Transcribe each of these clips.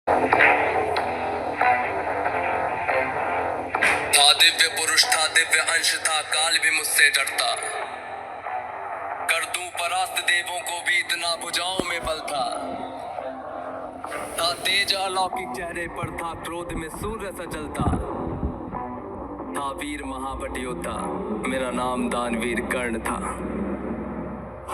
था दिव्य पुरुष था, दिव्य अंश था, काल भी मुझसे डरता। कर दूं परास्त देवों को भी, इतना भुजाओं में बल था। तेज अलौकिक चेहरे पर था, क्रोध में सूर्य सा जलता। था वीर महाबट योद्धा, मेरा नाम दानवीर कर्ण था।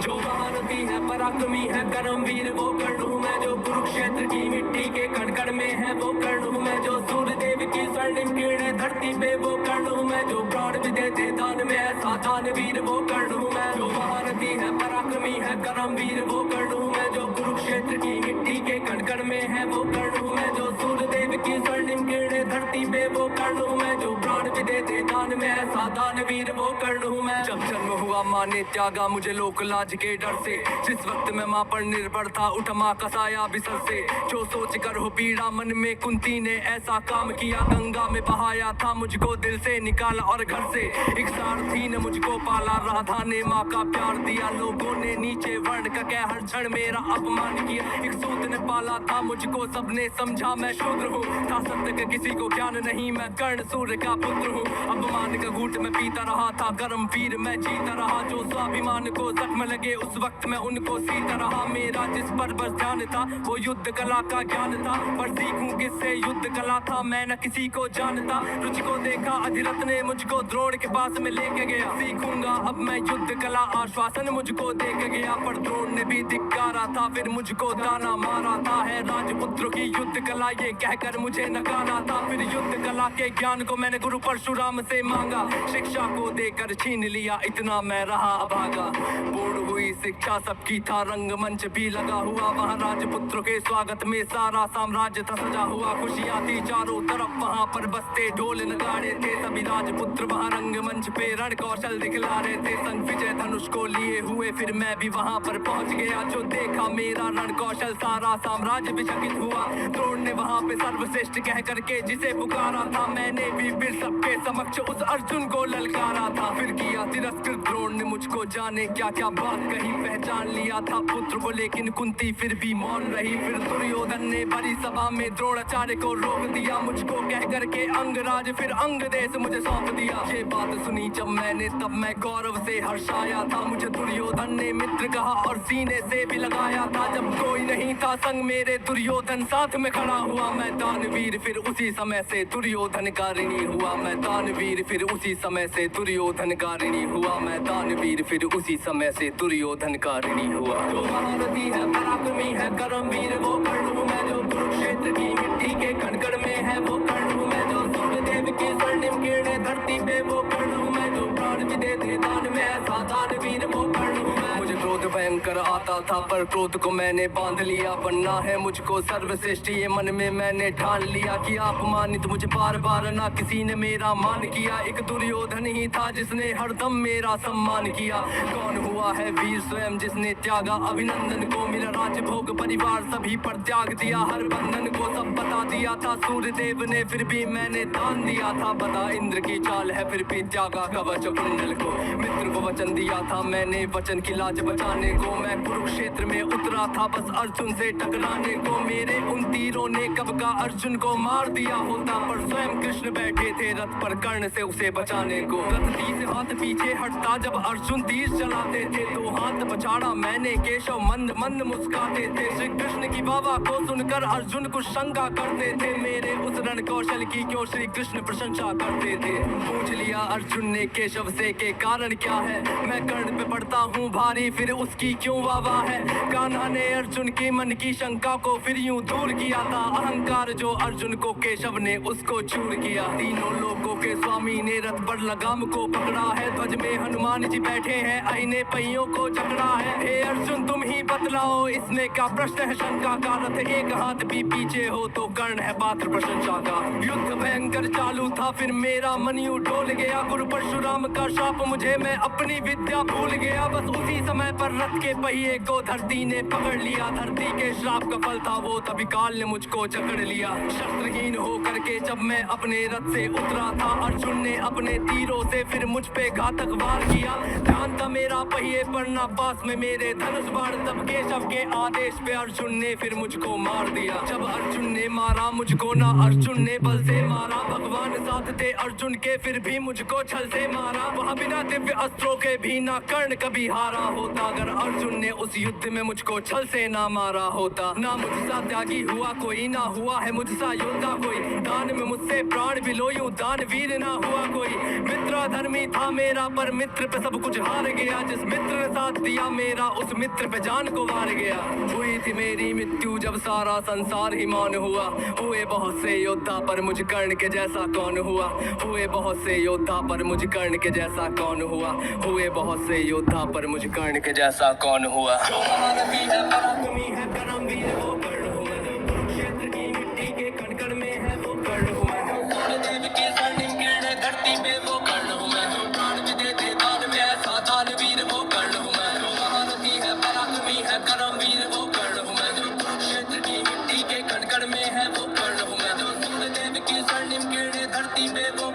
जो महारथी है, पराक्रमी है, कर्मवीर वो कर्ण हूँ मैं। जो कुरुक्षेत्र की मिट्टी के कण में है, वो कर्ण हूँ मैं। जो सूर्य देव की स्वर्णिम किरणें धरती पे, वो कर्ण हूँ मैं। जो प्राण भी देते दान में ऐसा दानवीर, वो कर्ण हूँ मैं। जो महारथी है, पराक्रमी है, कर्मवीर वो कर्ण हूँ मैं। जो कुरुक्षेत्र की मिट्टी के कण में है, वो कर्ण हूँ मैं। जो सूर्य देव की स्वर्णिम किरणें धरती पे, वो कर्ण हूँ मैं। जो प्राण भी देते दान में ऐसा दानवीर, वो कर्ण हूँ मैं। जब जन्म हुआ माँ ने त्यागा मुझे लोक लाज के डर से। जिस वक्त मैं माँ पर निर्भर था, उठ माँ कसाया बिसर से। जो सोच कर हो पीड़ा मन में, कुंती ने ऐसा काम किया। गंगा में बहाया था मुझको, दिल से निकाला और घर से। एक सारथी ने मुझको पाला, राधा ने माँ का प्यार दिया। लोगों ने नीचे वर्ण का कह हर क्षण मेरा अपमान किया। एक सूत ने पाला था मुझको, सबने समझा मैं शूद्र हूँ। था सत्य का किसी को ज्ञान नहीं, मैं कर्ण सूर्य का पुत्र हूँ। अपमान का घूंट मैं पीता रहा था, कर्म वीर मैं जीता रहा। जो स्वाभिमान को जख्म लगे, उस वक्त मैं उनको सीता रहा। मेरा जिस पर बस ध्यान था, वो युद्ध कला का ज्ञान था। पर सीखूं किससे युद्ध कला था, मैं न किसी को जानता। रुचि को देखा अधिरथ ने मुझको द्रोण के पास में लेके गया। सीखूंगा अब मैं युद्ध कला, आश्वासन मुझको दे के गया। पर द्रोण ने भी धिक्कारा था, फिर मुझको ताना मारा था। है राजपुत्रों की युद्ध कला, ये कहकर मुझे नकारा था। फिर युद्ध कला के ज्ञान को मैंने गुरु परशुराम से मांगा। शिक्षा को देकर छीन लिया, इतना मैं रहा अभागा। पूर्ण हुई शिक्षा सबकी था, रंगमंच भी लगा हुआ। वहाँ राजपुत्रों के स्वागत में सारा साम्राज्य था सजा हुआ। खुशियाँ थी चारों तरफ, वहाँ पर बसते ढोल नगाड़े थे। सभी राजपुत्र वहाँ रंगमंच पे रण कौशल दिखला रहे थे। संग विजय धनुष को लिए हुए फिर मैं भी वहाँ पर पहुँच गया। जो देखा मेरा रण कौशल, सारा साम्राज्य विचकित हुआ। द्रोण ने वहाँ पे सर्वश्रेष्ठ कह करके जिसे पुकारा था, मैंने भी फिर सबके समक्ष उस अर्जुन को ललकारा था। फिर किया तिरस्कृत द्रोण ने मुझको, जाने क्या क्या बात कही। पहचान लिया था पुत्र को, लेकिन कुंती फिर भी मौन रही। फिर दुर्योधन ने बड़ी सभा में द्रोणाचार्य को रोक दिया। मुझको कह करके अंगराज फिर अंग देश मुझे सौंप दिया। ये बात सुनी जब मैंने, तब मैं गौरव से हर्षाया था। मुझे दुर्योधन ने मित्र कहा और सीने से भी लगाया था। जब कोई नहीं था संग मेरे, दुर्योधन साथ में खड़ा हुआ। मैं दानवीर फिर उसी समय से दुर्योधन का ऋणी हुआ। मैं दानवीर फिर उसी समय से दुर्योधन का ऋणी हुआ। मैं दानवीर फिर उसी समय से दुर्योधन का ऋणी हुआ। जो महारथी है, पराक्रमी है, कर्मवीर वो कर्ण हूँ मैं। जो कुरुक्षेत्र की मिट्टी के कण में है, वो कर्ण हूँ मैं। जो सूर्य देव की स्वर्णिम किरणें धरती पे, वो कर्ण हूँ मैं। जो प्राण भी देते दान में ऐसा दानवीर, वो कर्ण हूँ मैं। मुझे क्रोध भयंकर आता था, पर क्रोध को मैंने बांध लिया। बनना है मुझको सर्वश्रेष्ठ, ये मन में मैंने ठान लिया। कि अपमानित मुझे बार बार ना किसी ने मेरा मान किया। एक दुर्योधन ही था जिसने हरदम मेरा सम्मान किया। कौन हुआ है वीर स्वयं जिसने त्यागा अभिनंदन को। मेरा राजभोग परिवार सभी पर त्याग दिया, हर बंधन को सब बता दिया था। सूर्य देव ने फिर भी मैंने दान दिया था। बता इंद्र की चाल है, फिर भी त्यागा कवच कुंडल को। मित्र को वचन दिया था मैंने, वचन की लाज बचाने को। मैं कुरुक्षेत्र में उतरा था बस अर्जुन से टकराने को। मेरे उन तीरों ने कब का अर्जुन को मार दिया होता, पर स्वयं कृष्ण बैठे थे रथ पर कर्ण से उसे बचाने को। रथ 30 हाथ पीछे हटता जब अर्जुन तीर चलाते थे, तो हाथ पछाड़ा मैंने, केशव मंद मंद मुस्काते थे। श्री कृष्ण की बाबा को सुनकर अर्जुन कुछ शंका करते थे। मेरे उस रण कौशल की क्यों श्री कृष्ण प्रशंसा करते थे। पूछ लिया अर्जुन ने केशव से के कारण क्या है। मैं कर्ण पे पड़ता हूँ भारी, फिर उसकी क्यों वाह है। कान्हा ने अर्जुन की मन की शंका को फिर यूं दूर किया था। अहंकार जो अर्जुन को केशव ने उसको चूर किया। तीनों लोगों के स्वामी ने रथ पर लगाम को पकड़ा है। ध्वज में हनुमान जी बैठे हैं, आईने पहियों को जकड़ा है। हे अर्जुन तुम ही बतलाओ, इसमें क्या प्रश्न है शंका का। रथ एक हाथ भी पीछे हो तो कर्ण है पात्र प्रशंसा का। युद्ध भयंकर चालू था, फिर मेरा मन यूं डोल गया। गुरु परशुराम का शाप मुझे, मैं अपनी विद्या भूल गया। बस उसी समय पर रथ के पहिए को धरती ने पकड़ लिया। धरती के श्राप का फल था वो, तभी काल ने मुझको जकड़ लिया। शस्त्रहीन हो करके जब मैं अपने रथ से उतरा था, अर्जुन ने अपने तीरों से फिर मुझ पे घातक वार किया। ध्यान था मेरा पहिए पर ना पास में मेरे धनुष बाण, तब केशव के आदेश पे अर्जुन ने फिर मुझको मार दिया। जब अर्जुन अर्जुन ने मारा मुझको ना अर्जुन ने बल से मारा, भगवान साथ थे अर्जुन के फिर भी मुझको छल से मारा। वहाँ बिना दिव्य अस्त्रों के भी ना कर्ण कभी हारा होता, अगर अर्जुन ने उस युद्ध में मुझको छल से ना मारा होता। ना मुझसा त्यागी हुआ कोई, ना हुआ है मुझसा योद्धा कोई, दान में मुझसे प्राण भी लो यूं दानवीर ना हुआ कोई। मित्र धर्मी था मेरा पर मित्र पे सब कुछ हार गया, जिस मित्र ने साथ दिया मेरा उस मित्र पे जान को वार गया। हुई थी मेरी मृत्यु जब सारा संसार ही मौन हुआ, हुए बहुत से योद्धा पर मुझ कर्ण के जैसा कौन हुआ। हुए बहुत से योद्धा पर मुझ कर्ण के जैसा कौन हुआ, हुए बहुत से योद्धा पर मुझ कर्ण के जैसा कौन हुआ। जो महारथी है पराक्रमी है परमवीर वो कर्ण हुआ, कुरुक्षेत्र की मिट्टी के कण कण में है वो कर्ण हुआ। देव के स्वर्णिम किरण धरती पे वो कर्ण हुआ, जो प्राण भी दे दे दान में ऐसा दानवीर वो कर्ण हुआ। जो महारथी है पराक्रमी है परमवीर वो कर्ण हुआ, जो कुरुक्षेत्र की मिट्टी के कण कण में है वो कर्ण हुआ। जो सूर्यदेव की स्वर्णिम किरण धरती पे वो